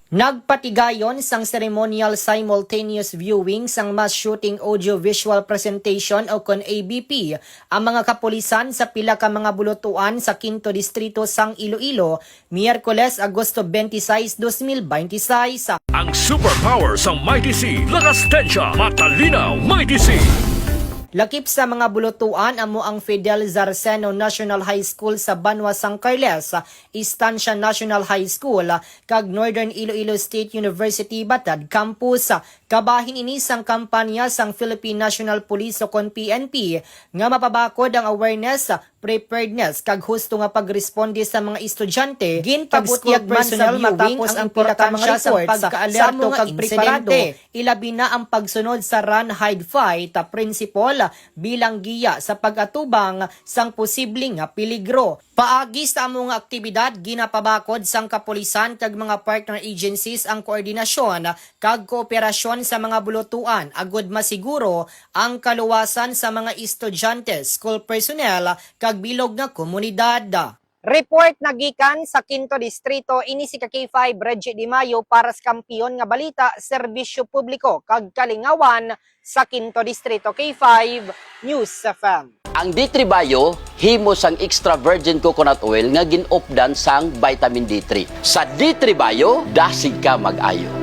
Nagpatigayon sang ceremonial simultaneous viewing sang mass shooting audio-visual presentation o kon ABP ang mga kapulisan sa pila ka mga bulutuan sa 5 distrito sang Iloilo, Miyerkules, Agosto 26, 2026. Ang superpower sa Mighty C, lakas tensya, matalinaw, Mighty C. Lakip sa mga bulutuan amo ang Fidel Zarceno National High School sa Banwa, San Carles, Estancia National High School, kag Northern Iloilo State University Batad Campus. Kabahin ini sang kampanya sang Philippine National Police o kon PNP nga mapabakod ang awareness, preparedness kag husto nga pagresponde sa mga estudyante ginpabutyag personnel matapos ang importansya sa pagkaalerto kag preparado ilabi na ang pagsunod sa run hide fight principle bilang giya sa pag-atubang sang posibleng peligro. Paagi sa among aktibidad ginapabakod sang kapulisan kag mga partner agencies ang koordinasyon kag kooperasyon sa mga bulutuan agud masiguro ang kaluwasan sa mga estudyante, school personnel kag bilog nga komunidad. Report nagikan sa 5 distrito ini si K5 Reggie Di Mayo para sa kampiyon nga balita, serbisyo publiko kag kalingawan sa 5 distrito. K5 News FM. Ang D3 Bio himo sang extra virgin coconut oil nga gin-opdan sang vitamin D3. Sa D3 Bio, dasig ka mag-ayo.